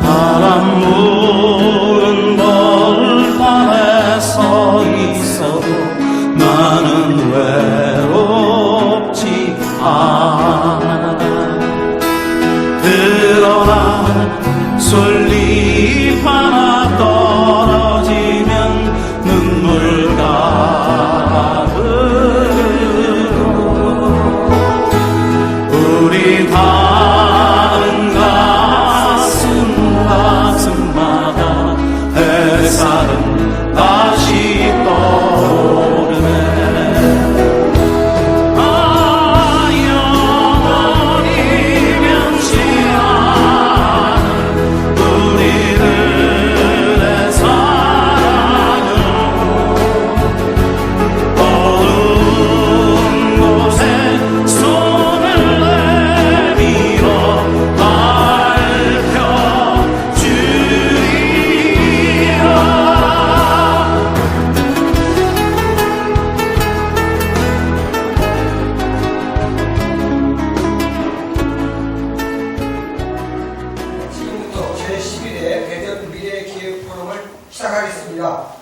바람 부는 벌판에 서 있어도 나는 외롭지 않아. 드러나 솔잎 하나 떨어지면 눈물 가르고 우리 다른 가슴마다 햇살은 다시 떠오르네. 아, 영원히 변치 않은 우리들의 사랑은 어두운 곳에 손을 내밀어 밝혀주리라. 지금부터 제11회 대전 미래기획포럼을 시작하겠습니다.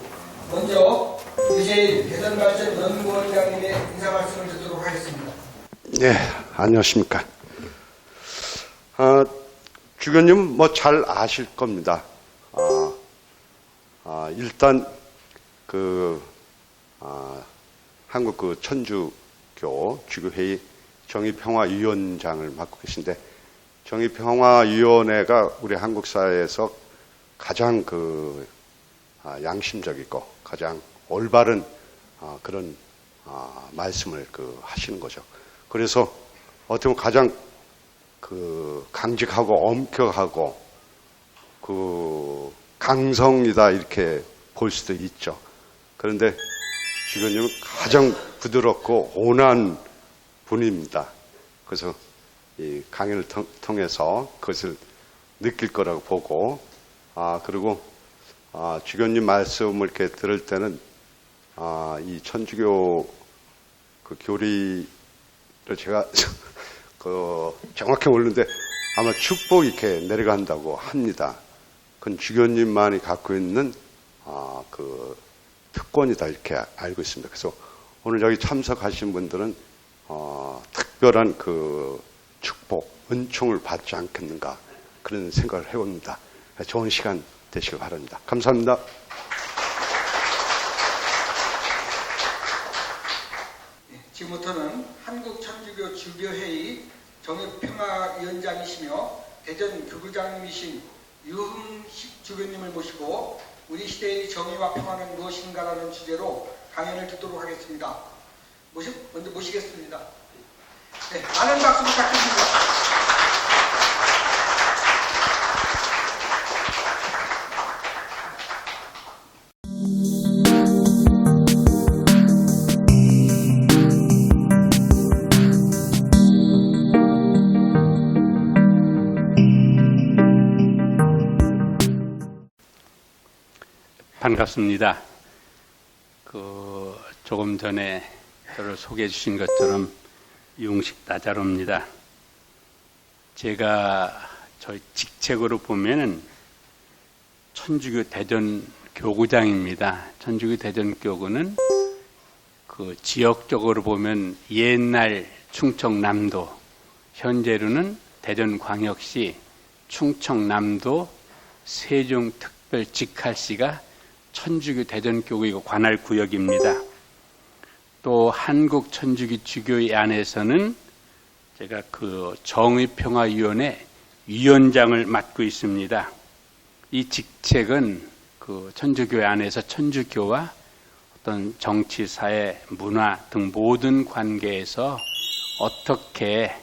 먼저 유재일 대전발전연구원장님의 인사 말씀을 듣도록 하겠습니다. 네, 안녕하십니까. 주교님 뭐 잘 아실 겁니다. 일단 한국 천주교 주교회의 정의평화위원장을 맡고 계신데, 정의평화위원회가 우리 한국 사회에서 가장 양심적이고 가장 올바른 그런 말씀을 하시는 거죠. 그래서 어떻게 보면 가장 강직하고 엄격하고 강성이다 이렇게 볼 수도 있죠. 그런데 주교님은 가장 부드럽고 온화한 분입니다. 그래서 이 강연을 통해서 그것을 느낄 거라고 보고, 그리고 주교님 말씀을 이렇게 들을 때는 이 천주교 교리를 제가 정확히 모르는데 아마 축복이 이렇게 내려간다고 합니다. 그건 주교님만이 갖고 있는 특권이다 이렇게 알고 있습니다. 그래서 오늘 여기 참석하신 분들은 특별한 축복, 은총을 받지 않겠는가 그런 생각을 해봅니다. 좋은 시간 되시길 바랍니다. 감사합니다. 지금부터는 한국천주교 주교회의 정의평화위원장이시며 대전 교구장님이신 유흠식 주교님을 모시고 우리 시대의 정의와 평화는 무엇인가라는 주제로 강연을 듣도록 하겠습니다. 먼저 모시겠습니다. 네, 많은 박수 부탁드립니다. 반갑습니다. 조금 전에 저를 소개해 주신 것처럼 유흥식 나자로입니다. 제가 저희 직책으로 보면은 천주교 대전 교구장입니다. 천주교 대전 교구는 지역적으로 보면 옛날 충청남도, 현재로는 대전광역시, 충청남도, 세종특별직할시가 천주교 대전교구이고 관할 구역입니다. 또 한국 천주교 주교회 안에서는 제가 정의평화위원회 위원장을 맡고 있습니다. 이 직책은 천주교회 안에서 천주교와 어떤 정치, 사회, 문화 등 모든 관계에서 어떻게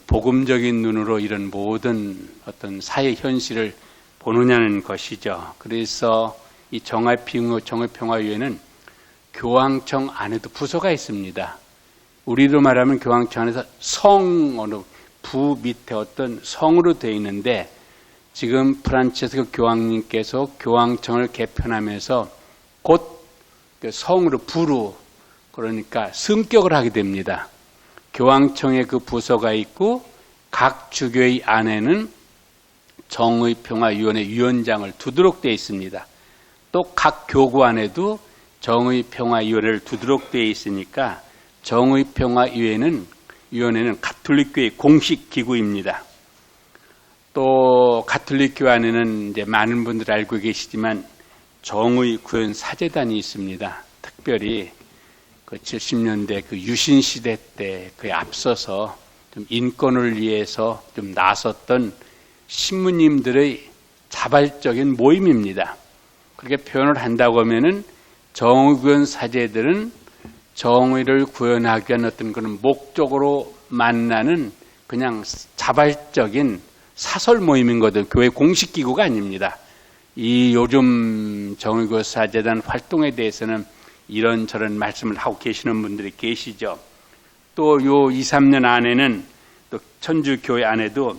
복음적인 눈으로 이런 모든 어떤 사회 현실을 보느냐는 것이죠. 그래서 이 정의평화위원회는 교황청 안에도 부서가 있습니다. 우리로 말하면 교황청 안에서 부 밑에 어떤 성으로 되어 있는데, 지금 프란체스코 교황님께서 교황청을 개편하면서 곧 성으로 부로, 그러니까 승격을 하게 됩니다. 교황청에 그 부서가 있고 각 주교의 안에는 정의평화위원회 위원장을 두도록 되어 있습니다. 또 각 교구 안에도 정의평화위원회를 두도록 되어 있으니까 정의평화위원회는 가톨릭교회 공식 기구입니다. 또 가톨릭교회 안에는 이제 많은 분들 알고 계시지만 정의구현 사제단이 있습니다. 특별히 그 70년대 그 유신 시대 때 그에 앞서서 좀 인권을 위해서 좀 나섰던 신부님들의 자발적인 모임입니다. 그렇게 표현을 한다고 하면은 정의구현 사제들은 정의를 구현하기 위한 어떤 그런 목적으로 만나는 그냥 자발적인 사설 모임인 거든 교회 공식 기구가 아닙니다. 이 요즘 정의구현 사제단 활동에 대해서는 이런저런 말씀을 하고 계시는 분들이 계시죠. 또 요 2, 3년 안에는 또 천주교회 안에도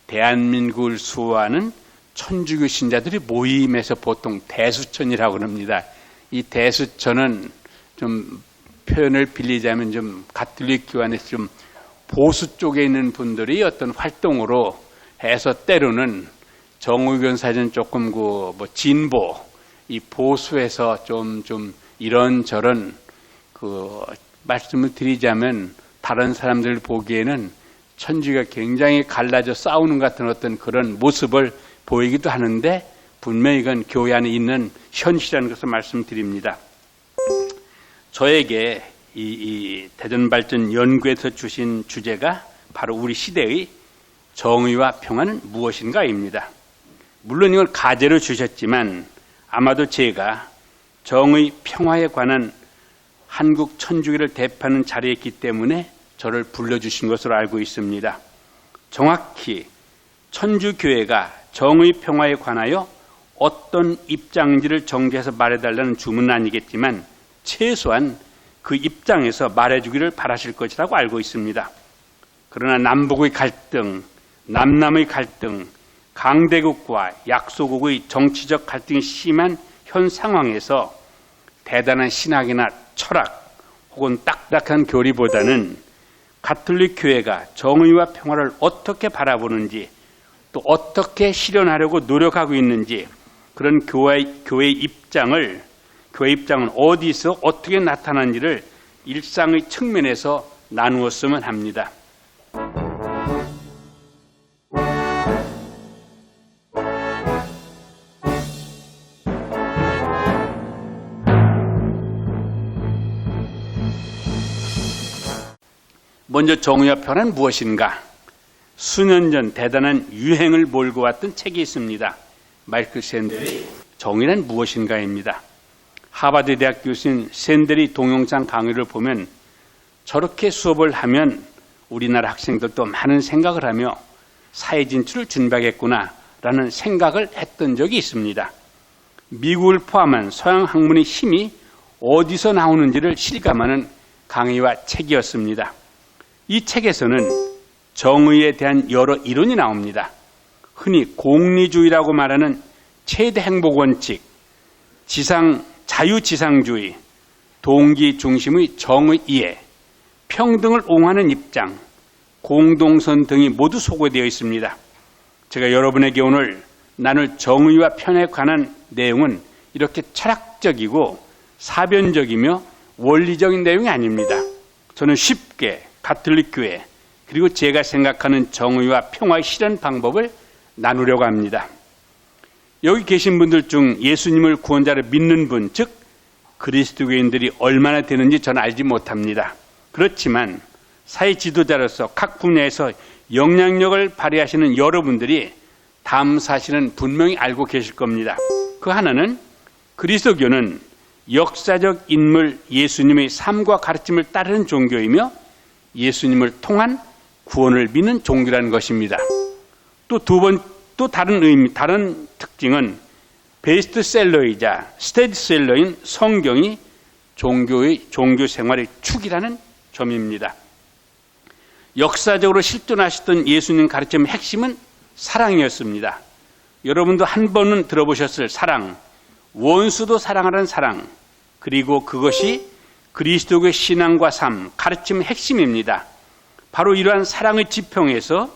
대한민국을 수호하는 천주교 신자들이 모임에서 보통 대수천이라고 합니다. 이 대수천은 좀 표현을 빌리자면 좀 가톨릭 교회 안에서 좀 보수 쪽에 있는 분들이 어떤 활동으로 해서 때로는 정의구현 사제는 조금 뭐 진보, 이 보수에서 좀 이런저런 말씀을 드리자면 다른 사람들 보기에는 천주교가 굉장히 갈라져 싸우는 같은 어떤 그런 모습을 보이기도 하는데 분명히 이건 교회 안에 있는 현실이라는 것을 말씀드립니다. 저에게 이 대전발전연구에서 주신 주제가 바로 우리 시대의 정의와 평화는 무엇인가입니다. 물론 이걸 가제로 주셨지만 아마도 제가 정의, 평화에 관한 한국 천주교를 대표하는 자리에 있기 때문에 저를 불러주신 것으로 알고 있습니다. 정확히 천주교회가 정의, 평화에 관하여 어떤 입장인지를 정리해서 말해달라는 주문은 아니겠지만 최소한 그 입장에서 말해주기를 바라실 것이라고 알고 있습니다. 그러나 남북의 갈등, 남남의 갈등, 강대국과 약소국의 정치적 갈등이 심한 현 상황에서 대단한 신학이나 철학 혹은 딱딱한 교리보다는 가톨릭 교회가 정의와 평화를 어떻게 바라보는지 또 어떻게 실현하려고 노력하고 있는지 그런 교회의 입장은 어디서 어떻게 나타나는지를 일상의 측면에서 나누었으면 합니다. 먼저 정의와 평화는 무엇인가? 수년 전 대단한 유행을 몰고 왔던 책이 있습니다. 마이클 샌델의 정의란 무엇인가입니다. 하버드 대학 교수인 샌델의 동영상 강의를 보면 저렇게 수업을 하면 우리나라 학생들도 많은 생각을 하며 사회 진출을 준비하겠구나라는 생각을 했던 적이 있습니다. 미국을 포함한 서양 학문의 힘이 어디서 나오는지를 실감하는 강의와 책이었습니다. 이 책에서는 정의에 대한 여러 이론이 나옵니다. 흔히 공리주의라고 말하는 최대 행복 원칙, 자유지상주의, 동기 중심의 정의 이해, 평등을 옹호하는 입장, 공동선 등이 모두 소개되어 있습니다. 제가 여러분에게 오늘 나눌 정의와 평화에 관한 내용은 이렇게 철학적이고 사변적이며 원리적인 내용이 아닙니다. 저는 쉽게 가톨릭 교회 그리고 제가 생각하는 정의와 평화의 실현 방법을 나누려고 합니다. 여기 계신 분들 중 예수님을 구원자로 믿는 분, 즉 그리스도교인들이 얼마나 되는지 저는 알지 못합니다. 그렇지만 사회 지도자로서 각 분야에서 영향력을 발휘하시는 여러분들이 다음 사실은 분명히 알고 계실 겁니다. 그 하나는 그리스도교는 역사적 인물 예수님의 삶과 가르침을 따르는 종교이며 예수님을 통한 구원을 믿는 종교라는 것입니다. 또 다른 특징은 베스트셀러이자 스테디셀러인 성경이 종교 생활의 축이라는 점입니다. 역사적으로 실존하셨던 예수님 가르침의 핵심은 사랑이었습니다. 여러분도 한 번은 들어보셨을 사랑, 원수도 사랑하라는 사랑, 그리고 그것이 그리스도의 신앙과 삶, 가르침의 핵심입니다. 바로 이러한 사랑의 지평에서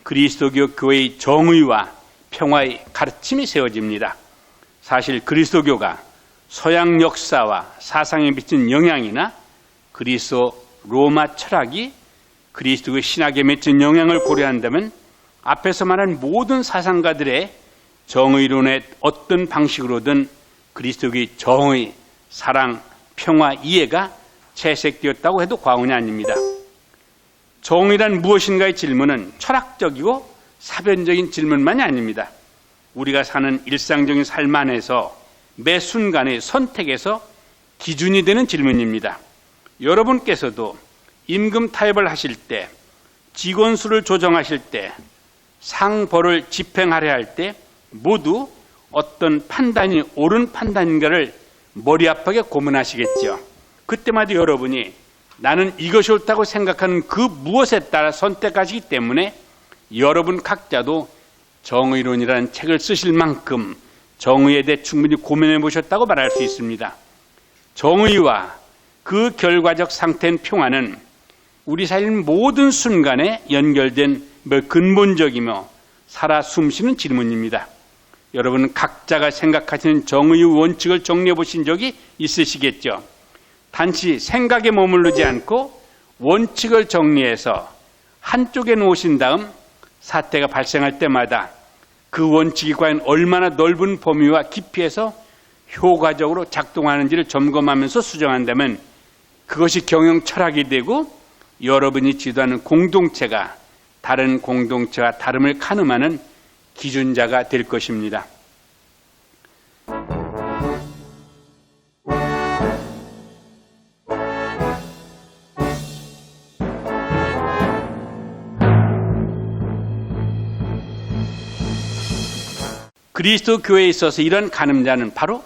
그리스도교 교회의 정의와 평화의 가르침이 세워집니다. 사실 그리스도교가 서양 역사와 사상에 미친 영향이나 그리스 로마 철학이 그리스도의 신학에 미친 영향을 고려한다면 앞에서 말한 모든 사상가들의 정의론의 어떤 방식으로든 그리스도의 정의, 사랑, 평화, 이해가 채색되었다고 해도 과언이 아닙니다. 정의란 무엇인가의 질문은 철학적이고 사변적인 질문만이 아닙니다. 우리가 사는 일상적인 삶 안에서 매 순간의 선택에서 기준이 되는 질문입니다. 여러분께서도 임금 타협을 하실 때, 직원 수를 조정하실 때, 상벌을 집행하려 할 때 모두 어떤 판단이 옳은 판단인가를 머리 아프게 고민하시겠죠. 그때마다 여러분이 나는 이것이 옳다고 생각하는 그 무엇에 따라 선택하시기 때문에 여러분 각자도 정의론이라는 책을 쓰실 만큼 정의에 대해 충분히 고민해 보셨다고 말할 수 있습니다. 정의와 그 결과적 상태인 평화는 우리 삶 모든 순간에 연결된 근본적이며 살아 숨쉬는 질문입니다. 여러분 각자가 생각하시는 정의의 원칙을 정리해 보신 적이 있으시겠죠. 단지 생각에 머무르지 않고 원칙을 정리해서 한쪽에 놓으신 다음 사태가 발생할 때마다 그 원칙이 과연 얼마나 넓은 범위와 깊이에서 효과적으로 작동하는지를 점검하면서 수정한다면 그것이 경영 철학이 되고 여러분이 지도하는 공동체가 다른 공동체와 다름을 가늠하는 기준자가 될 것입니다. 그리스도 교회에 있어서 이런 가늠자는 바로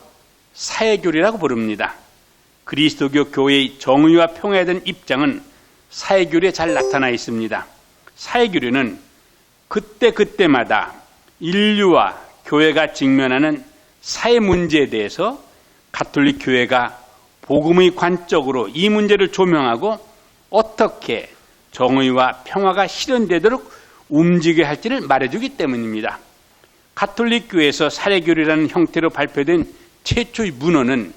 사회교리라고 부릅니다. 그리스도교 교회의 정의와 평화에 대한 입장은 사회교리에 잘 나타나 있습니다. 사회교리는 그때마다 인류와 교회가 직면하는 사회 문제에 대해서 가톨릭 교회가 복음의 관점으로 이 문제를 조명하고 어떻게 정의와 평화가 실현되도록 움직여야 할지를 말해주기 때문입니다. 가톨릭 교회에서 사례교리라는 형태로 발표된 최초의 문헌은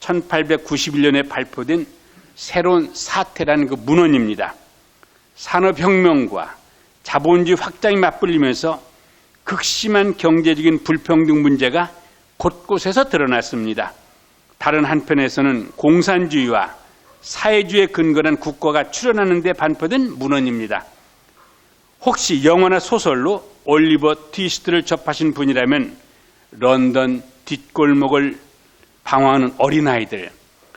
1891년에 발표된 새로운 사태라는 그 문헌입니다. 산업혁명과 자본주의 확장이 맞불리면서 극심한 경제적인 불평등 문제가 곳곳에서 드러났습니다. 다른 한편에서는 공산주의와 사회주의에 근거한 국가가 출현하는 데 반포된 문헌입니다. 혹시 영화나 소설로 올리버 트위스트를 접하신 분이라면 런던 뒷골목을 방황하는 어린아이들,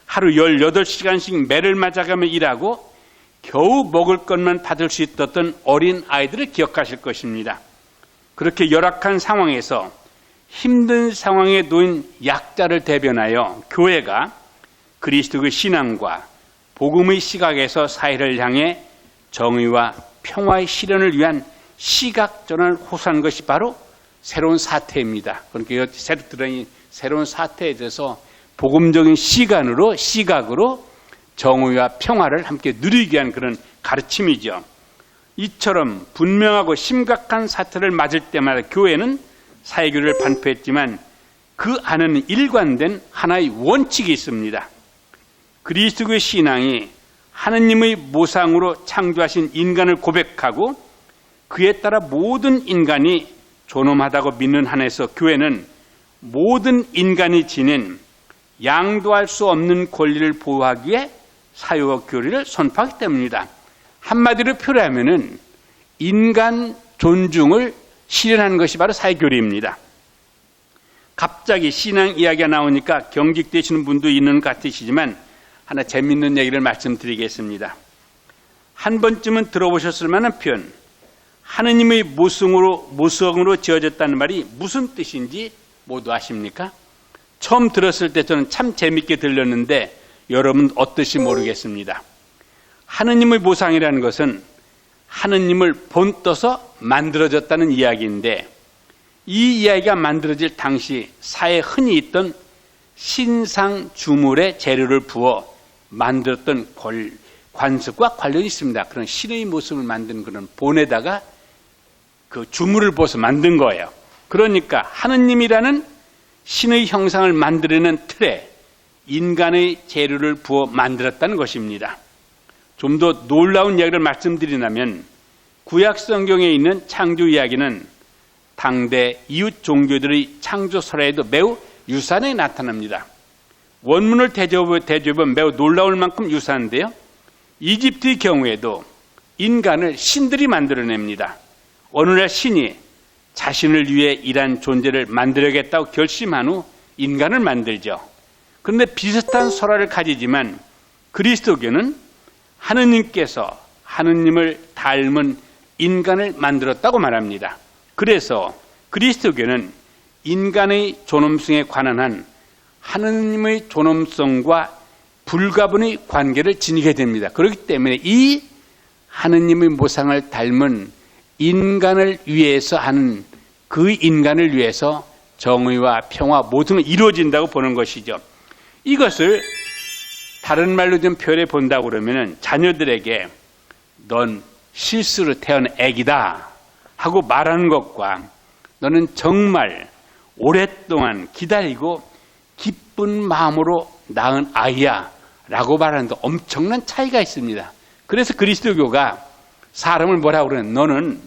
하루 18시간씩 매를 맞아가며 일하고 겨우 먹을 것만 받을 수 있었던 어린 아이들을 기억하실 것입니다. 그렇게 열악한 상황에서 힘든 상황에 놓인 약자를 대변하여 교회가 그리스도의 신앙과 복음의 시각에서 사회를 향해 정의와 평화의 실현을 위한 시각전환을 호소한 것이 바로 새로운 사태입니다. 그러니까 새로 들어있는 새로운 사태에 대해서 복음적인 시각으로 정의와 평화를 함께 누리게 위한 그런 가르침이죠. 이처럼 분명하고 심각한 사태를 맞을 때마다 교회는 사회교리를 반포했지만 그 안에는 일관된 하나의 원칙이 있습니다. 그리스도의 신앙이 하느님의 모상으로 창조하신 인간을 고백하고 그에 따라 모든 인간이 존엄하다고 믿는 한에서 교회는 모든 인간이 지닌 양도할 수 없는 권리를 보호하기 위해 사회와 교리를 선포하기 때문입니다. 한마디로 표현하면은 인간 존중을 실현하는 것이 바로 사회교리입니다. 갑자기 신앙 이야기가 나오니까 경직되시는 분도 있는 것 같으시지만 하나 재밌는 얘기를 말씀드리겠습니다. 한 번쯤은 들어보셨을 만한 표현, 하느님의 모성으로 지어졌다는 말이 무슨 뜻인지 모두 아십니까? 처음 들었을 때 저는 참 재밌게 들렸는데 여러분 어떠시 모르겠습니다. 하느님의 모상이라는 것은 하느님을 본떠서 만들어졌다는 이야기인데 이 이야기가 만들어질 당시 사회에 흔히 있던 신상 주물에 재료를 부어 만들었던 관습과 관련이 있습니다. 그런 신의 모습을 만든 그런 본에다가 그 주물을 부어서 만든 거예요. 그러니까 하느님이라는 신의 형상을 만들어내는 틀에 인간의 재료를 부어 만들었다는 것입니다. 좀 더 놀라운 이야기를 말씀드리자면 구약 성경에 있는 창조 이야기는 당대 이웃 종교들의 창조 설화에도 매우 유사하게 나타납니다. 원문을 대조해보면 매우 놀라울 만큼 유사한데요. 이집트의 경우에도 인간을 신들이 만들어냅니다. 어느 날 신이 자신을 위해 이러한 존재를 만들어야겠다고 결심한 후 인간을 만들죠. 그런데 비슷한 설화를 가지지만 그리스도교는 하느님께서 하느님을 닮은 인간을 만들었다고 말합니다. 그래서 그리스도교는 인간의 존엄성에 관한 한 하느님의 존엄성과 불가분의 관계를 지니게 됩니다. 그렇기 때문에 이 하느님의 모상을 닮은 인간을 위해서 하는 그 인간을 위해서 정의와 평화 모든 게 이루어진다고 보는 것이죠. 이것을 다른 말로 좀 표현해 본다고 그러면 자녀들에게 넌 실수로 태어난 애기다 하고 말하는 것과 너는 정말 오랫동안 기다리고 기쁜 마음으로 낳은 아이야 라고 말하는데 엄청난 차이가 있습니다. 그래서 그리스도교가 사람을 뭐라고 그러냐, 너는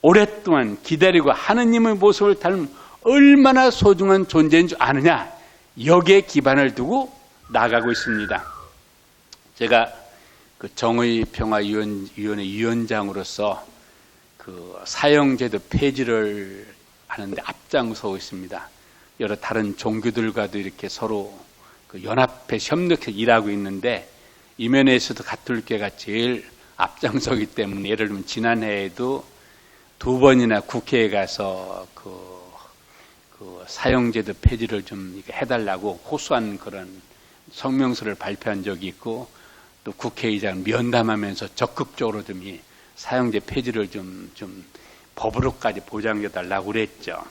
오랫동안 기다리고 하느님의 모습을 닮은 얼마나 소중한 존재인 줄 아느냐, 여기에 기반을 두고 나가고 있습니다. 제가 그 정의평화위원회 위원장으로서 그 사형제도 폐지를 하는데 앞장서고 있습니다. 여러 다른 종교들과도 이렇게 서로 그 연합해 협력해 일하고 있는데 이 면에서도 가톨릭교회가 제일 앞장서기 때문에 예를 들면 지난해에도 2번이나 국회에 가서 그 사형제도 폐지를 좀 해달라고 호소한 그런 성명서를 발표한 적이 있고 또 국회의장 면담하면서 적극적으로 좀 이 사형제 폐지를 좀 법으로까지 보장해 달라고 그랬죠.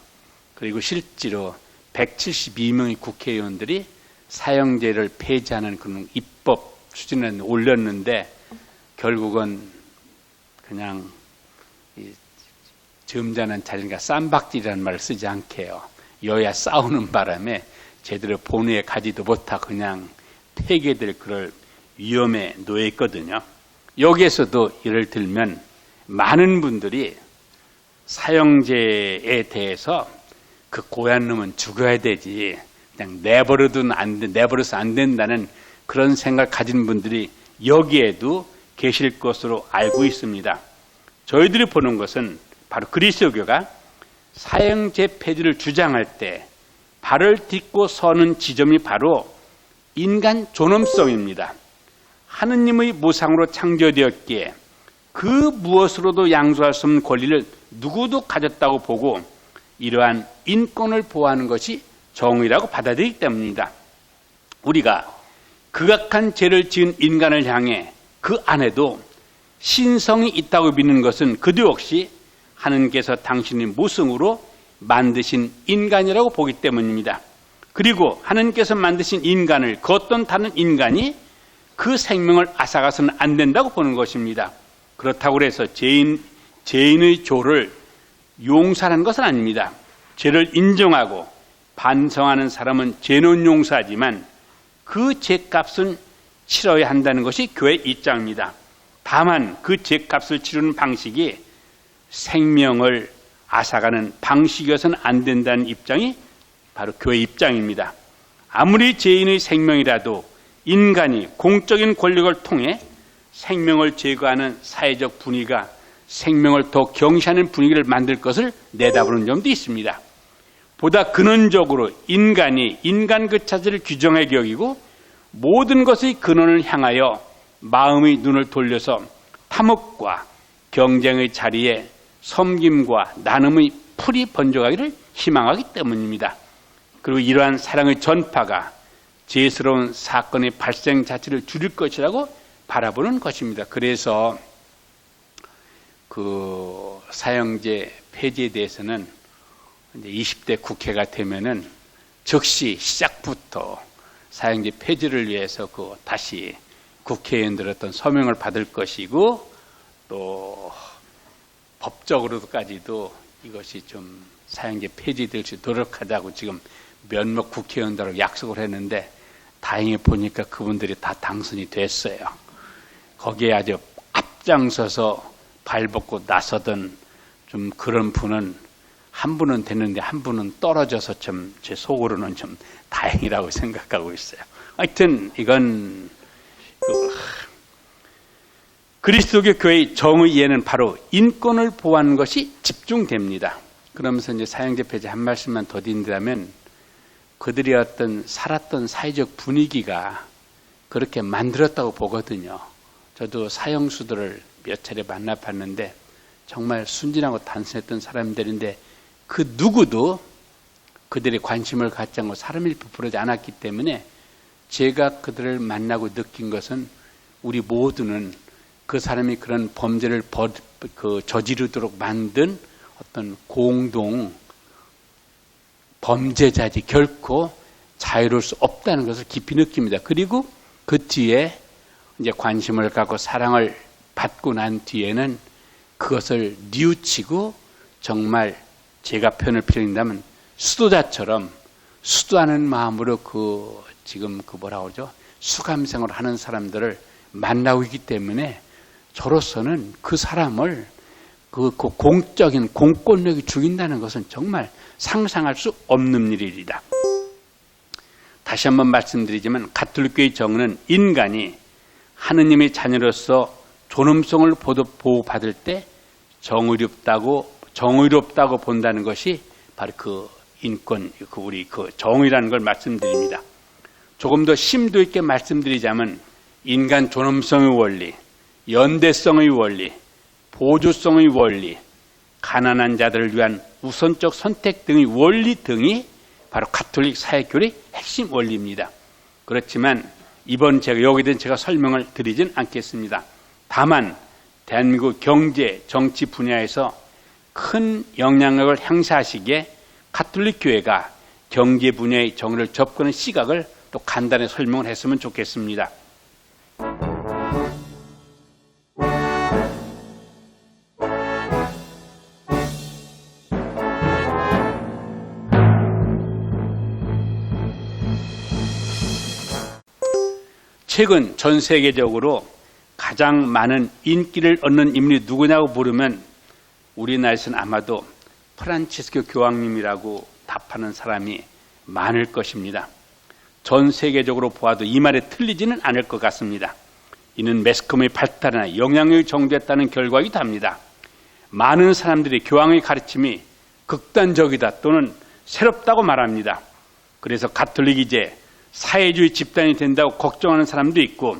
그리고 실제로 172명의 국회의원들이 사형제를 폐지하는 그런 입법 추진을 올렸는데 결국은 그냥 점잖은 자리가 쌈박질이라는 말을 쓰지 않게 해요. 여야 싸우는 바람에 제대로 본회에 가지도 못하고 그냥 폐기될 그럴 위험에 놓여 있거든요. 여기에서도 예를 들면 많은 분들이 사형제에 대해서 그 고얀 놈은 죽어야 되지 그냥 내버려서 안 된다는 그런 생각을 가진 분들이 여기에도 계실 것으로 알고 있습니다. 저희들이 보는 것은 바로 그리스도교가 사형제 폐지를 주장할 때 발을 딛고 서는 지점이 바로 인간 존엄성입니다. 하느님의 모상으로 창조되었기에 그 무엇으로도 양수할 수 없는 권리를 누구도 가졌다고 보고 이러한 인권을 보호하는 것이 정의라고 받아들이기 때문입니다. 우리가 극악한 죄를 지은 인간을 향해 그 안에도 신성이 있다고 믿는 것은 그도 역시 하느님께서 당신의 모성으로 만드신 인간이라고 보기 때문입니다. 그리고 하느님께서 만드신 인간을 그 어떤 다른 인간이 그 생명을 앗아가서는 안 된다고 보는 것입니다. 그렇다고 해서 죄인의 조를 용서하는 것은 아닙니다. 죄를 인정하고 반성하는 사람은 죄는 용서하지만 그 죄값은 치러야 한다는 것이 교회의 입장입니다. 다만 그 죄값을 치르는 방식이 생명을 앗아가는 방식이어서는 안 된다는 입장이 바로 교회 입장입니다. 아무리 죄인의 생명이라도 인간이 공적인 권력을 통해 생명을 제거하는 사회적 분위기가 생명을 더 경시하는 분위기를 만들 것을 내다보는 점도 있습니다. 보다 근원적으로 인간이 인간 그 자체를 규정하게 여기고 모든 것의 근원을 향하여 마음의 눈을 돌려서 탐욕과 경쟁의 자리에 섬김과 나눔의 풀이 번져가기를 희망하기 때문입니다. 그리고 이러한 사랑의 전파가 죄스러운 사건의 발생 자체를 줄일 것이라고 바라보는 것입니다. 그래서 그 사형제 폐지에 대해서는 이제 20대 국회가 되면은 즉시 시작부터 사형제 폐지를 위해서 다시 국회의원들 어떤 서명을 받을 것이고 또 법적으로까지도 이것이 좀 사형제 폐지될 수 있도록 하자고 지금 몇몇 국회의원들하고 약속을 했는데 다행히 보니까 그분들이 다 당선이 됐어요. 거기에 아주 앞장서서 발벗고 나서던 좀 그런 분은 한 분은 됐는데 한 분은 떨어져서 좀 제 속으로는 좀 다행이라고 생각하고 있어요. 하여튼 이건 그리스도교 교회의 정의 이해는 바로 인권을 보호하는 것이 집중됩니다. 그러면서 이제 사형제 폐지 한 말씀만 더 드린다면 그들이 어떤 살았던 사회적 분위기가 그렇게 만들었다고 보거든요. 저도 사형수들을 몇 차례 만나봤는데 정말 순진하고 단순했던 사람들인데 그 누구도 그들의 관심을 갖지 않고 사람을 부풀지 않았기 때문에 제가 그들을 만나고 느낀 것은 우리 모두는 그 사람이 그런 범죄를 저지르도록 만든 어떤 공동 범죄자지 결코 자유로울 수 없다는 것을 깊이 느낍니다. 그리고 그 뒤에 이제 관심을 갖고 사랑을 받고 난 뒤에는 그것을 뉘우치고 정말 제가 표현을 빌린다면 수도자처럼 수도하는 마음으로 지금 뭐라고 그러죠? 수감생활을 하는 사람들을 만나고 있기 때문에 저로서는 그 사람을 그 공적인 공권력이 죽인다는 것은 정말 상상할 수 없는 일이다. 다시 한번 말씀드리지만 가톨릭교의 정의는 인간이 하느님의 자녀로서 존엄성을 보호받을 때 정의롭다고 본다는 것이 바로 그 인권, 우리 정의라는 걸 말씀드립니다. 조금 더 심도 있게 말씀드리자면 인간 존엄성의 원리, 연대성의 원리, 보조성의 원리, 가난한 자들을 위한 우선적 선택 등의 원리 등이 바로 가톨릭 사회교리의 핵심 원리입니다. 그렇지만 이번 제가 설명을 드리진 않겠습니다. 다만 대한민국 경제, 정치 분야에서 큰 영향력을 행사하시기에 가톨릭 교회가 경제 분야의 정의를 접근하는 시각을 또 간단히 설명을 했으면 좋겠습니다. 최근 전 세계적으로 가장 많은 인기를 얻는 인물이 누구냐고 물으면 우리나라에서는 아마도 프란치스코 교황님이라고 답하는 사람이 많을 것입니다. 전 세계적으로 보아도 이 말에 틀리지는 않을 것 같습니다. 이는 매스컴의 발달이나 영향력이 정됐다는 결과이기도 합니다. 많은 사람들이 교황의 가르침이 극단적이다 또는 새롭다고 말합니다. 그래서 가톨릭이 이제 사회주의 집단이 된다고 걱정하는 사람도 있고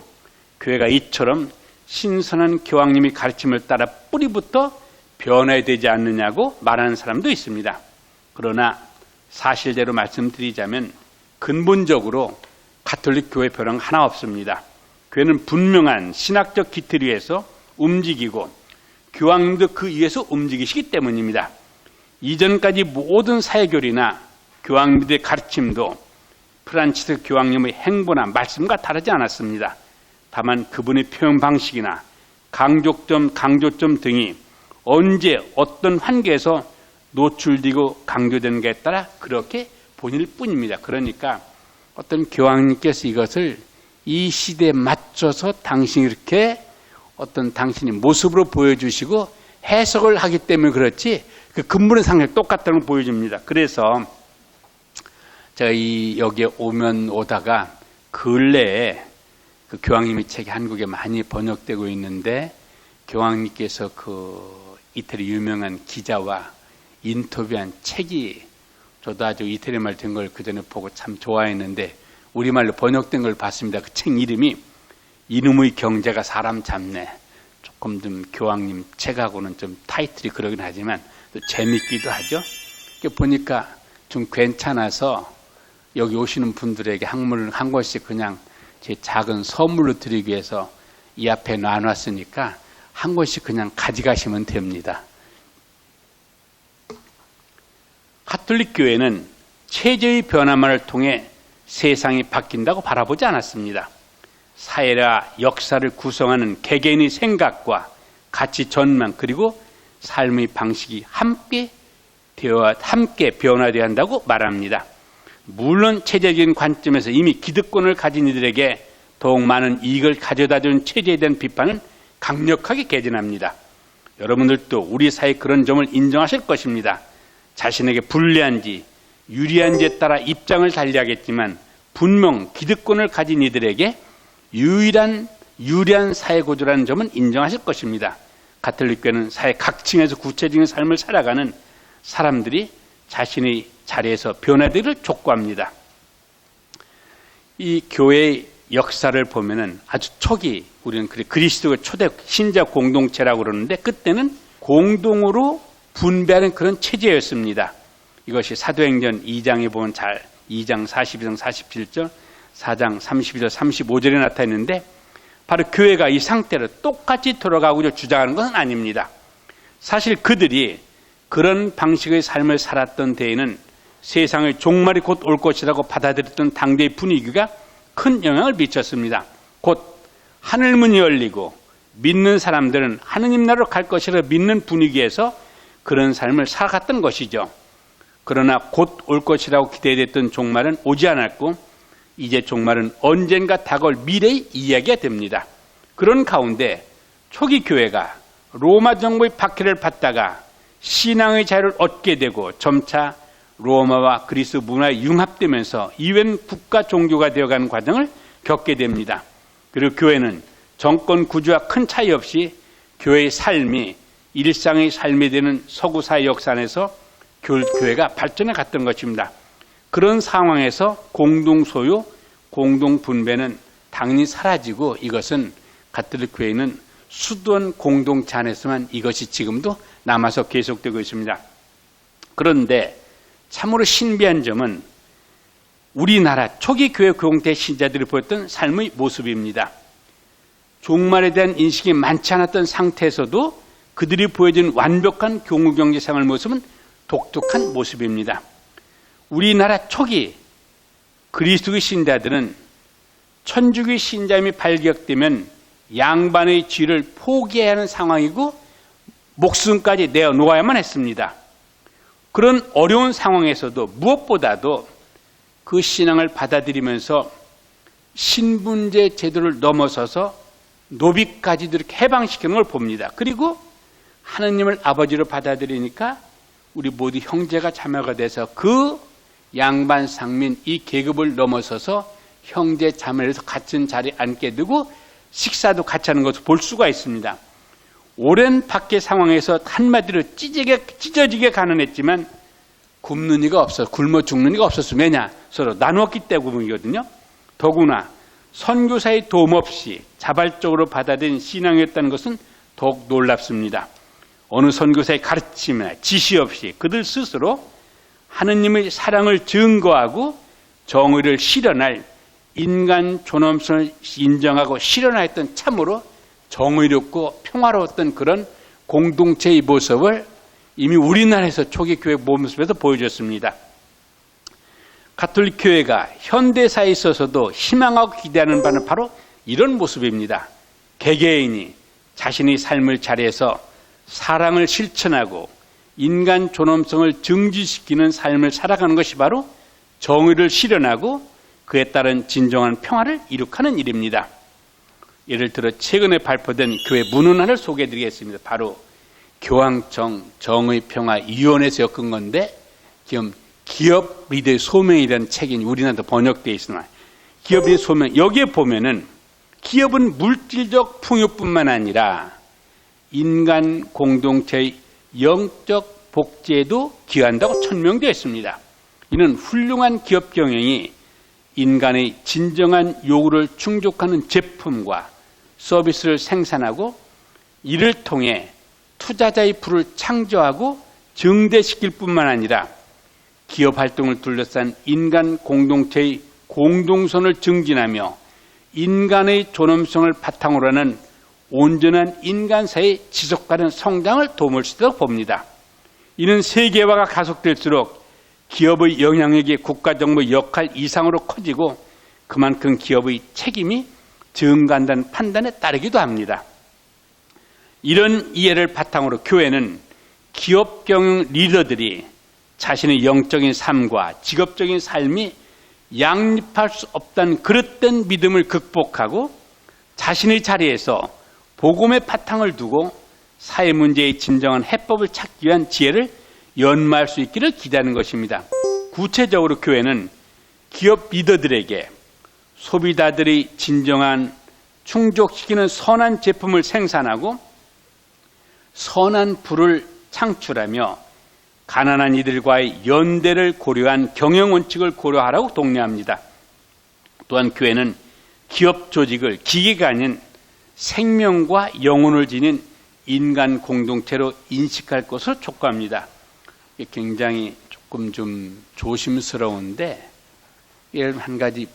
교회가 이처럼 신선한 교황님의 가르침을 따라 뿌리부터 변해야 되지 않느냐고 말하는 사람도 있습니다. 그러나 사실대로 말씀드리자면 근본적으로 가톨릭 교회 변화는 하나 없습니다. 교회는 분명한 신학적 기틀 위에서 움직이고 교황님도 그 위에서 움직이시기 때문입니다. 이전까지 모든 사회교리나 교황님들의 가르침도 프란치스코 교황님의 행보나 말씀과 다르지 않았습니다. 다만 그분의 표현 방식이나 강조점 등이 언제 어떤 환경에서 노출되고 강조되는 것에 따라 그렇게 본일 뿐입니다. 그러니까 어떤 교황님께서 이것을 이 시대에 맞춰서 당신이 이렇게 어떤 당신의 모습으로 보여주시고 해석을 하기 때문에 그렇지 그 근본의 상황이 똑같다는 걸 보여줍니다. 그래서 제가 여기에 오다가 근래에 그 교황님의 책이 한국에 많이 번역되고 있는데 교황님께서 이태리 유명한 기자와 인터뷰한 책이 저도 아주 이태리 말 된 걸 그 전에 보고 참 좋아했는데 우리말로 번역된 걸 봤습니다. 그 책 이름이 이놈의 경제가 사람 잡네. 조금 좀 교황님 책하고는 좀 타이틀이 그러긴 하지만 또 재밌기도 하죠. 보니까 좀 괜찮아서 여기 오시는 분들에게 한물 한 권씩 그냥 제 작은 선물로 드리기 위해서 이 앞에 놔놨으니까 한 권씩 그냥 가져가시면 됩니다. 가톨릭 교회는 체제의 변화만을 통해 세상이 바뀐다고 바라보지 않았습니다. 사회와 역사를 구성하는 개개인의 생각과 가치 전망 그리고 삶의 방식이 함께 되어 함께 변화되어야 한다고 말합니다. 물론 체제적인 관점에서 이미 기득권을 가진 이들에게 더욱 많은 이익을 가져다주는 체제에 대한 비판은 강력하게 개진합니다. 여러분들도 우리 사회의 그런 점을 인정하실 것입니다. 자신에게 불리한지 유리한지에 따라 입장을 달리하겠지만 분명 기득권을 가진 이들에게 유리한 사회구조라는 점은 인정하실 것입니다. 가톨릭교회는 사회 각층에서 구체적인 삶을 살아가는 사람들이 자신의 자리에서 변화되기를 촉구합니다. 이 교회의 역사를 보면은 아주 초기 우리는 그리스도의 초대 신자 공동체라고 그러는데 그때는 공동으로 분배하는 그런 체제였습니다. 이것이 사도행전 2장에 보면 2장 42절 47절 4장 32절 35절에 나타나 있는데 바로 교회가 이 상태로 똑같이 돌아가고자 주장하는 것은 아닙니다. 사실 그들이 그런 방식의 삶을 살았던 데에는 세상의 종말이 곧 올 것이라고 받아들였던 당대의 분위기가 큰 영향을 미쳤습니다. 곧 하늘문이 열리고 믿는 사람들은 하느님 나라로 갈 것이라 믿는 분위기에서 그런 삶을 살아갔던 것이죠. 그러나 곧 올 것이라고 기대됐던 종말은 오지 않았고 이제 종말은 언젠가 다가올 미래의 이야기가 됩니다. 그런 가운데 초기 교회가 로마 정부의 박해를 받다가 신앙의 자유를 얻게 되고 점차 로마와 그리스 문화에 융합되면서 이웬 국가 종교가 되어가는 과정을 겪게 됩니다. 그리고 교회는 정권 구조와 큰 차이 없이 교회의 삶이 일상의 삶이 되는 서구사회 역사 안에서 교회가 발전해 갔던 것입니다. 그런 상황에서 공동소유, 공동분배는 당연히 사라지고 이것은 가톨릭 교회는 수도원 공동체 안에서만 이것이 지금도 남아서 계속되고 있습니다. 그런데 참으로 신비한 점은 우리나라 초기 교회 공동체 신자들이 보였던 삶의 모습입니다. 종말에 대한 인식이 많지 않았던 상태에서도 그들이 보여준 완벽한 교무경제생활 모습은 독특한 모습입니다. 우리나라 초기 그리스도의 신자들은 천주교 신자임이 발격되면 양반의 지위를 포기해야 하는 상황이고 목숨까지 내어놓아야만 했습니다. 그런 어려운 상황에서도 무엇보다도 그 신앙을 받아들이면서 신분제 제도를 넘어서서 노비까지도 이렇게 해방시키는 걸 봅니다. 그리고 하느님을 아버지로 받아들이니까 우리 모두 형제가 자매가 돼서 그 양반 상민 이 계급을 넘어서서 형제 자매에서 같은 자리에 앉게 되고 식사도 같이 하는 것을 볼 수가 있습니다. 오랜 박해 상황에서 한마디로 찢어지게 가난했지만 굶는 이가 없어 굶어 죽는 이가 없었으면 왜냐? 서로 나누었기 때문이거든요. 더구나 선교사의 도움 없이 자발적으로 받아들인 신앙이었다는 것은 더욱 놀랍습니다. 어느 선교사의 가르침이나 지시 없이 그들 스스로 하느님의 사랑을 증거하고 정의를 실현할 인간 존엄성을 인정하고 실현하였던 참으로 정의롭고 평화로웠던 그런 공동체의 모습을 이미 우리나라에서 초기 교회 모습에서 보여줬습니다. 가톨릭 교회가 현대사에 있어서도 희망하고 기대하는 바는 바로 이런 모습입니다. 개개인이 자신의 삶을 자리에서 사랑을 실천하고 인간 존엄성을 증진시키는 삶을 살아가는 것이 바로 정의를 실현하고 그에 따른 진정한 평화를 이룩하는 일입니다. 예를 들어 최근에 발표된 교회 문헌을 소개해드리겠습니다. 바로 교황청 정의평화위원회에서 엮은 건데 지금 기업 리더의 소명이라는 책이 우리나라도 번역되어 있으나 기업 리더의 소명 여기에 보면은 기업은 물질적 풍요뿐만 아니라 인간 공동체의 영적 복제에도 기여한다고 천명되어 있습니다. 이는 훌륭한 기업 경영이 인간의 진정한 요구를 충족하는 제품과 서비스를 생산하고 이를 통해 투자자의 풀을 창조하고 증대시킬 뿐만 아니라 기업 활동을 둘러싼 인간 공동체의 공동선을 증진하며 인간의 존엄성을 바탕으로 하는 온전한 인간사의 지속가는 성장을 도움을 주도록 봅니다. 이는 세계화가 가속될수록 기업의 영향력이 국가정부의 역할 이상으로 커지고 그만큼 기업의 책임이 증가한다는 판단에 따르기도 합니다. 이런 이해를 바탕으로 교회는 기업 경영 리더들이 자신의 영적인 삶과 직업적인 삶이 양립할 수 없다는 그릇된 믿음을 극복하고 자신의 자리에서 복음의 바탕을 두고 사회 문제의 진정한 해법을 찾기 위한 지혜를 연마할 수 있기를 기대하는 것입니다. 구체적으로 교회는 기업 리더들에게 소비자들이 진정한 충족시키는 선한 제품을 생산하고 선한 부를 창출하며 가난한 이들과의 연대를 고려한 경영 원칙을 고려하라고 독려합니다. 또한 교회는 기업 조직을 기계가 아닌 생명과 영혼을 지닌 인간 공동체로 인식할 것을 촉구합니다. 이게 굉장히 조금 좀 조심스러운데 한 가지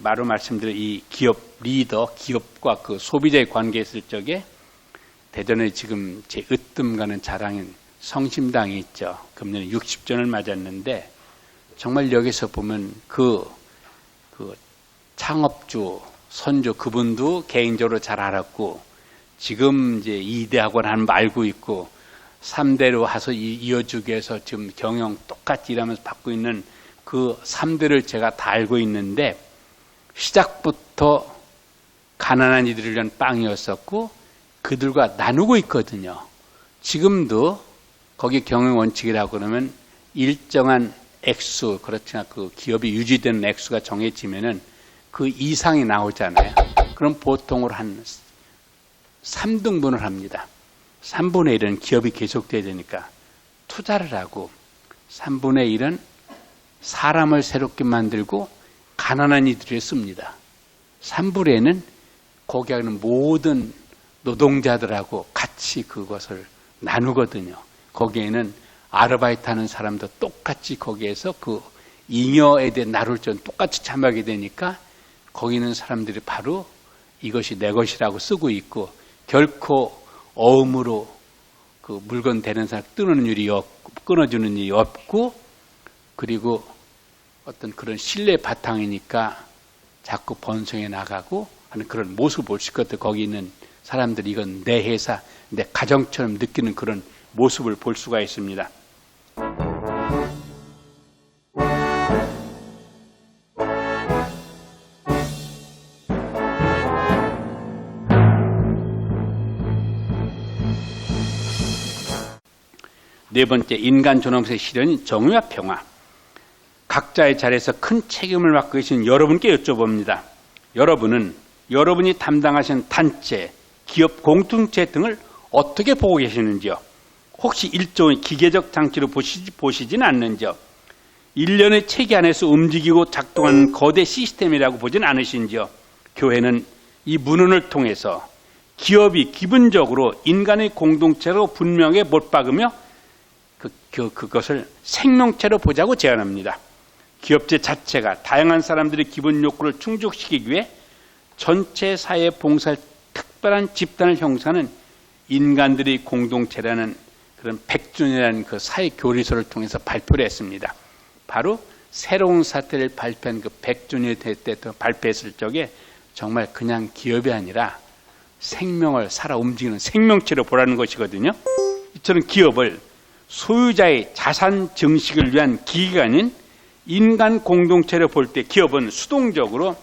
바로 말씀드린 이 기업 리더, 기업과 그 소비자의 관계에 있을 적에 대전에 지금 제 으뜸가는 자랑인 성심당이 있죠. 금년에 60전을 맞았는데 정말 여기서 보면 그 창업주, 선조 그분도 개인적으로 잘 알았고 지금 이제 2대 학원 하는 거 알고 있고 3대로 와서 이어주기 위해서 지금 경영 똑같이 일하면서 받고 있는 그 3대를 제가 다 알고 있는데 시작부터 가난한 이들을 위한 빵이었었고 그들과 나누고 있거든요. 지금도 거기 경영 원칙이라고 그러면 일정한 액수, 그렇지만 그 기업이 유지되는 액수가 정해지면은 그 이상이 나오잖아요. 그럼 보통으로 한 3등분을 합니다. 3분의 1은 기업이 계속돼야 되니까 투자를 하고 3분의 1은 사람을 새롭게 만들고 가난한 이들에 씁니다. 3분의 1은 거기 하는 모든 노동자들하고 같이 그것을 나누거든요. 거기에는 아르바이트 하는 사람도 똑같이 거기에서 그 잉여에 대한 나눌전 똑같이 참여하게 되니까 거기 있는 사람들이 바로 이것이 내 것이라고 쓰고 있고 결코 어음으로 그 물건 되는 사람 끊어주는 일이 없고 그리고 어떤 그런 신뢰 바탕이니까 자꾸 번성해 나가고 하는 그런 모습을 볼 수 있거든요. 거기 있는 사람들이 이건 내 회사, 내 가정처럼 느끼는 그런 모습을 볼 수가 있습니다. 네 번째, 인간 존엄성의 실현인 정의와 평화. 각자의 자리에서 큰 책임을 맡고 계신 여러분께 여쭤봅니다. 여러분이 담당하신 단체, 기업 공동체 등을 어떻게 보고 계시는지요? 혹시 일종의 기계적 장치로 보시진 않는지요? 일련의 체계 안에서 움직이고 작동하는 거대 시스템이라고 보진 않으신지요? 교회는 이 문헌을 통해서 기업이 기본적으로 인간의 공동체로 분명하게 못 박으며 그것을 생명체로 보자고 제안합니다. 기업체 자체가 다양한 사람들의 기본 욕구를 충족시키기 위해 전체 사회 봉사할 특별한 집단을 형성하는 인간들의 공동체라는 그런 100주년이라는 그 사회 교리서를 통해서 발표를 했습니다. 바로 새로운 사태를 발표한 그 100주년 때 발표했을 적에 정말 그냥 기업이 아니라 생명을 살아 움직이는 생명체로 보라는 것이거든요. 이처럼 기업을 소유자의 자산 증식을 위한 기기가 아닌 인간 공동체로 볼 때 기업은 수동적으로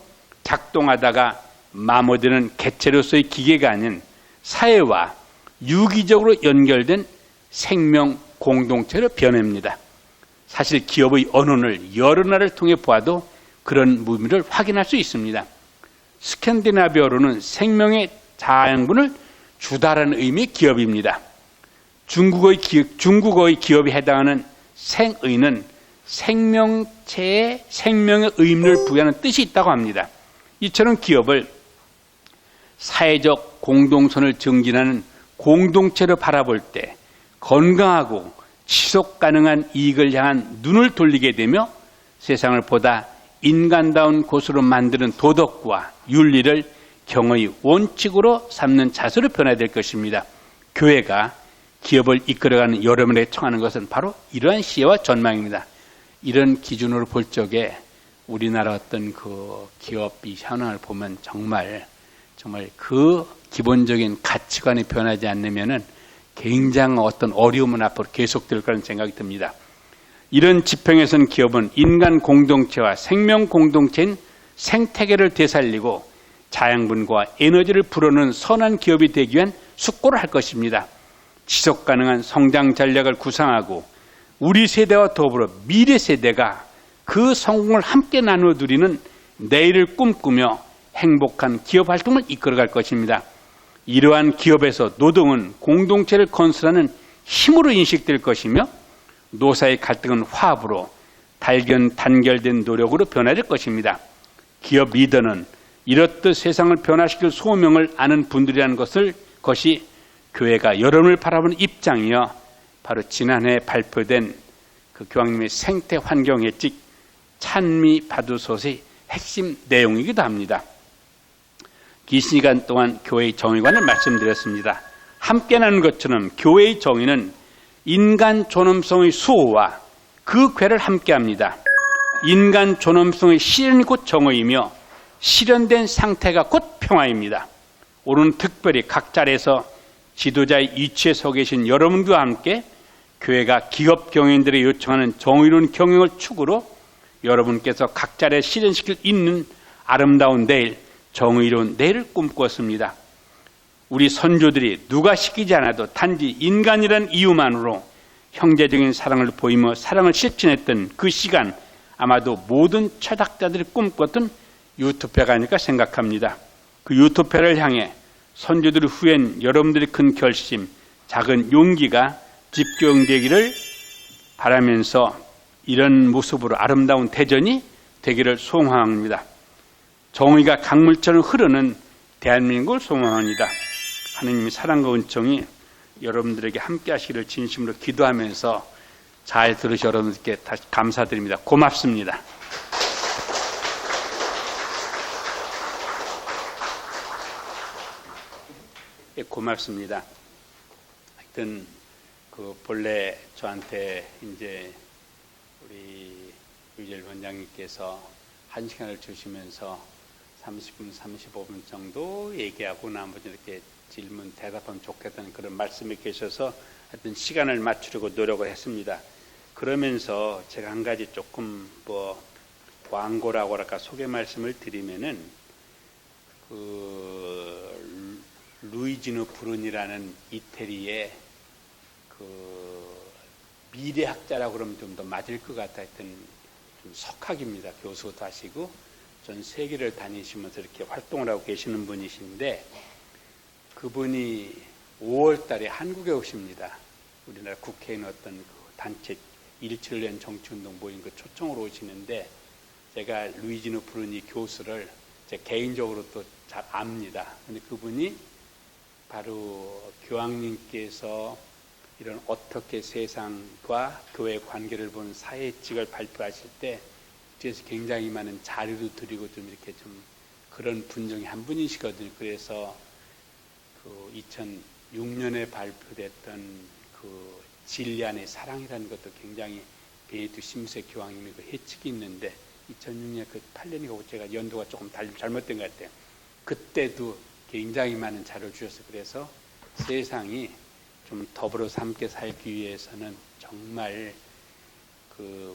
작동하다가 마모되는 개체로서의 기계가 아닌 사회와 유기적으로 연결된 생명 공동체로 변합니다. 사실 기업의 언어를 여러 나라를 통해 보아도 그런 의미를 확인할 수 있습니다. 스칸디나비아어로는 생명의 자양분을 주다라는 의미의 기업입니다. 중국어의 기업에 해당하는 생의는 생명체에 생명의 의미를 부여하는 뜻이 있다고 합니다. 이처럼 기업을 사회적 공동선을 증진하는 공동체로 바라볼 때 건강하고 지속 가능한 이익을 향한 눈을 돌리게 되며 세상을 보다 인간다운 곳으로 만드는 도덕과 윤리를 경의 원칙으로 삼는 자세로 변화될 것입니다. 교회가 기업을 이끌어가는 여러분에게 청하는 것은 바로 이러한 시혜와 전망입니다. 이런 기준으로 볼 적에 우리나라 어떤 그 기업이 현황을 보면 정말 그 기본적인 가치관이 변하지 않으면은 굉장한 어떤 어려움은 앞으로 계속될 거라는 생각이 듭니다. 이런 지평에선 기업은 인간 공동체와 생명 공동체인 생태계를 되살리고 자양분과 에너지를 불어넣는 선한 기업이 되기 위한 숙고를 할 것입니다. 지속 가능한 성장 전략을 구상하고 우리 세대와 더불어 미래 세대가 그 성공을 함께 나누어 누리는 내일을 꿈꾸며 행복한 기업 활동을 이끌어갈 것입니다. 이러한 기업에서 노동은 공동체를 건설하는 힘으로 인식될 것이며 노사의 갈등은 화합으로 단결된 노력으로 변화될 것입니다. 기업 리더는 이렇듯 세상을 변화시킬 소명을 아는 분들이라는 것이 교회가 여러분을 바라보는 입장이여 바로 지난해 발표된 그 교황님의 생태 환경 예측 찬미 바두솥의 핵심 내용이기도 합니다. 긴 시간 동안 교회의 정의관을 말씀드렸습니다. 함께 나눈 것처럼 교회의 정의는 인간 존엄성의 수호와 그 궤를 함께합니다. 인간 존엄성의 실현이 곧 정의이며 실현된 상태가 곧 평화입니다. 오늘 특별히 각 자리에서 지도자의 위치에 서 계신 여러분과 함께 교회가 기업 경영인들이 요청하는 정의로운 경영을 축으로 여러분께서 각 자리에 실현시킬 있는 아름다운 내일, 정의로운 내일을 꿈꾸었습니다. 우리 선조들이 누가 시키지 않아도 단지 인간이란 이유만으로 형제적인 사랑을 보이며 사랑을 실천했던 그 시간, 아마도 모든 철학자들이 꿈꿨던 유토피아가 아닐까 생각합니다. 그 유토피아를 향해 선조들 후엔 여러분들의 큰 결심, 작은 용기가 집교용되기를 바라면서 이런 모습으로 아름다운 대전이 되기를 소망합니다. 정의가 강물처럼 흐르는 대한민국을 소망합니다. 하느님의 사랑과 은총이 여러분들에게 함께 하시기를 진심으로 기도하면서 잘 들으셔 여러분들께 다시 감사드립니다. 고맙습니다. 예, 고맙습니다. 하여튼 본래 저한테 이제 우리 유재일 원장님께서 1시간을 주시면서 30분, 35분 정도 얘기하고 나머지 이렇게 질문, 대답하면 좋겠다는 그런 말씀이 계셔서 하여튼 시간을 맞추려고 노력을 했습니다. 그러면서 제가 한 가지 조금 광고라고 할까 소개 말씀을 드리면은 루이지노 브룬이라는 이태리의 미래학자라고 그러면 좀 더 맞을 것 같아. 하여튼 좀 석학입니다. 교수도 하시고 전 세계를 다니시면서 이렇게 활동을 하고 계시는 분이신데 그분이 5월 달에 한국에 오십니다. 우리나라 국회의원 어떤 그 단체 17년 정치운동 모임 그 초청으로 오시는데 제가 루이지노 브루니 교수를 제 개인적으로 또 잘 압니다. 근데 그분이 바로 교황님께서 이런 어떻게 세상과 교회의 관계를 보는 사회칙을 발표하실 때 뒤에서 굉장히 많은 자료도 드리고 좀 이렇게 좀 그런 분 중에 한 분이시거든요. 그래서 2006년에 발표됐던 진리 안의 사랑이라는 것도 굉장히 베네딕토 16세 교황님의 해칙이 있는데 2006년 8년이고 제가 연도가 조금 잘못된 것 같아요. 그때도 굉장히 많은 자료를 주셔서 그래서 세상이 좀 더불어서 함께 살기 위해서는 정말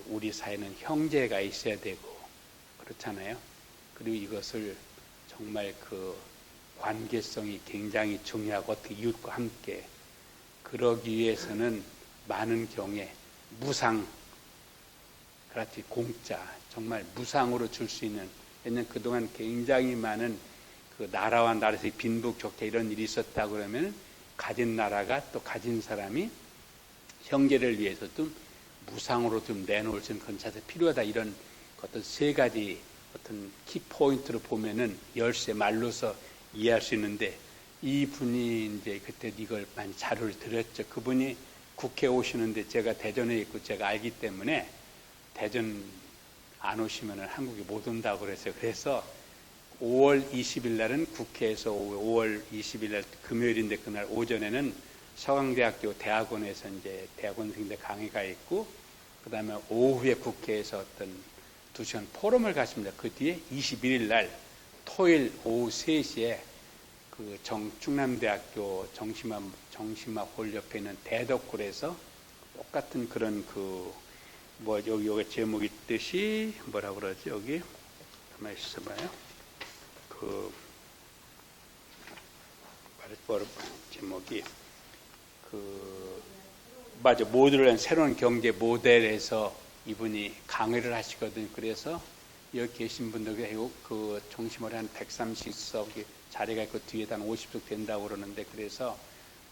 우리 사회는 형제가 있어야 되고 그렇잖아요. 그리고 이것을 정말 관계성이 굉장히 중요하고 어떻게 이웃과 함께 그러기 위해서는 많은 경우에 무상, 그렇지 공짜, 정말 무상으로 줄 수 있는 왜냐하면 그동안 굉장히 많은 나라와 나라에서 빈부격차 이런 일이 있었다 그러면 가진 나라가 또 가진 사람이 형제를 위해서 좀 무상으로 좀 내놓을 수 있는 건차가 필요하다 이런 어떤 세 가지 어떤 키포인트로 보면은 열쇠 말로서 이해할 수 있는데 이분이 이제 그때 이걸 많이 자료를 드렸죠. 그분이 국회에 오시는데 제가 대전에 있고 제가 알기 때문에 대전 안 오시면은 한국에 못 온다고 그랬어요. 그래서 5월 20일 날은 국회에서 5월 20일 날 금요일인데 그날 오전에는 서강대학교 대학원에서 이제 대학원생들 강의가 있고 그다음에 오후에 국회에서 어떤 2시간 포럼을 가십니다. 그 뒤에 21일 날 토요일 오후 3시에 충남대학교 정신마홀 옆에 있는 대덕굴에서 똑같은 그런 뭐 여기 제목이 뜻이 뭐라 그러지 여기 가만히 있어봐요. 그 제목이 맞아, 모두를 위한 새로운 경제 모델에서 이분이 강의를 하시거든요. 그래서 여기 계신 분들 그 중심으로 한 130석 자리가 있고 뒤에다 한 50석 된다고 그러는데, 그래서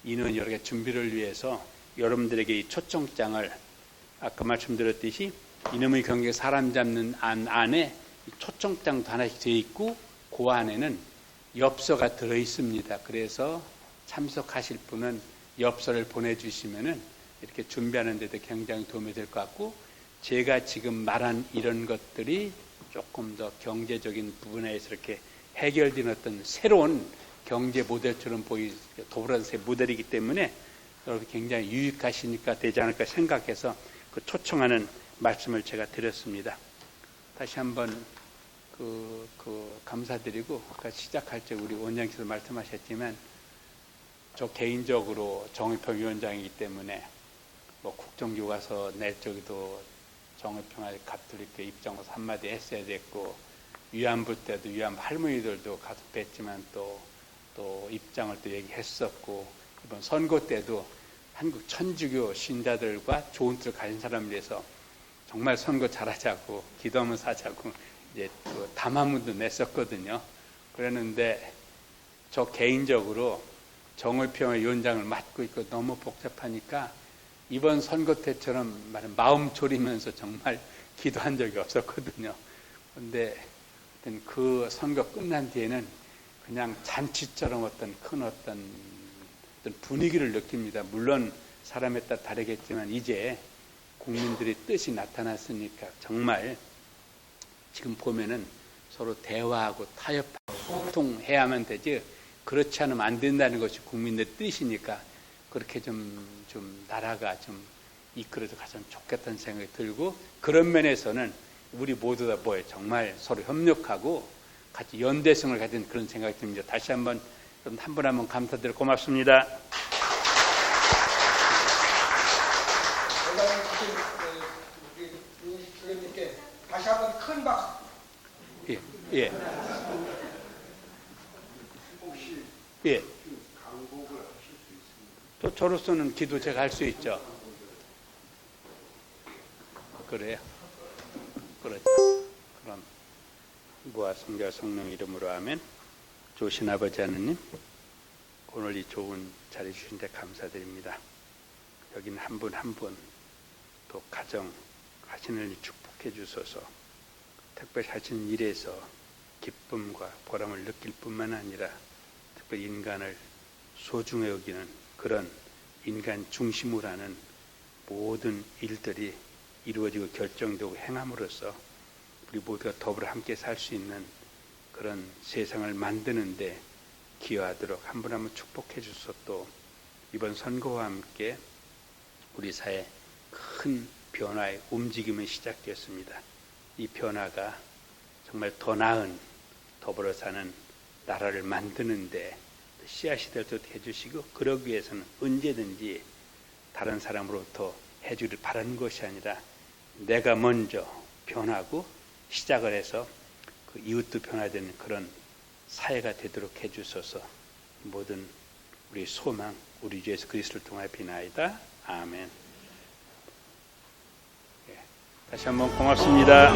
인원 여러 개 준비를 위해서 여러분들에게 이 초청장을 아까 말씀드렸듯이 이놈의 경제 사람 잡는 안에 초청장도 하나씩 되어 있고 그 안에는 엽서가 들어 있습니다. 그래서 참석하실 분은 엽서를 보내주시면은 이렇게 준비하는 데도 굉장히 도움이 될 것 같고, 제가 지금 말한 이런 것들이 조금 더 경제적인 부분에서 이렇게 해결된 어떤 새로운 경제 모델처럼 더불어서 모델이기 때문에 여러분 굉장히 유익하시니까 되지 않을까 생각해서 그 초청하는 말씀을 제가 드렸습니다. 다시 한번 감사드리고, 아까 시작할 때 우리 원장님께서 말씀하셨지만 저 개인적으로 정의평 위원장이기 때문에 뭐 국정교과서 낼 적에도 정의평화 가톨릭교 입장으로서 한마디 했어야 됐고, 위안부 때도 위안부 할머니들도 가서 뵀지만 또 입장을 또 얘기했었고, 이번 선거 때도 한국 천주교 신자들과 좋은 뜻을 가진 사람을 위해서 정말 선거 잘하자고 기도하면서 하자고 이제 그 담화문도 냈었거든요. 그랬는데 저 개인적으로 정의평화 위원장을 맡고 있고 너무 복잡하니까 이번 선거 때처럼 마음 졸이면서 정말 기도한 적이 없었거든요. 그런데 그 선거 끝난 뒤에는 그냥 잔치처럼 어떤 분위기를 느낍니다. 물론 사람에 따라 다르겠지만 이제 국민들의 뜻이 나타났으니까 정말 지금 보면은 서로 대화하고 타협하고 소통해야만 되지, 그렇지 않으면 안 된다는 것이 국민들의 뜻이니까 그렇게 좀 나라가 좀 이끌어져 가면 좋겠다는 생각이 들고, 그런 면에서는 우리 모두 다 정말 서로 협력하고 같이 연대성을 가진 그런 생각이 듭니다. 다시 한번 한 분 한 분 감사드리고 고맙습니다. 주님께 다시 한번 큰 박수. 예. 예. 또 저로서는 기도 제가 할 수 있죠. 그래요. 그렇죠. 그럼 무아 성자 성령 이름으로 아멘. 좋으신 아버지 하느님, 오늘 이 좋은 자리 주신 데 감사드립니다. 여기는 한 분 한 분 또 가정 하시는 일 축복해 주소서. 특별히 하시는 일에서 기쁨과 보람을 느낄 뿐만 아니라 특별히 인간을 소중히 여기는 그런 인간 중심으로 하는 모든 일들이 이루어지고 결정되고 행함으로써 우리 모두가 더불어 함께 살 수 있는 그런 세상을 만드는데 기여하도록 한 분 한 분 축복해 주소서. 또 이번 선거와 함께 우리 사회 큰 변화의 움직임이 시작되었습니다. 이 변화가 정말 더 나은 더불어 사는 나라를 만드는데 씨앗이 되도록 해주시고, 그러기 위해서는 언제든지 다른 사람으로부터 해주기를 바라는 것이 아니라 내가 먼저 변하고 시작을 해서 그 이웃도 변화되는 그런 사회가 되도록 해주소서. 모든 우리 소망 우리 주 예수 그리스도를 통하여 비나이다. 아멘. 다시 한번 고맙습니다.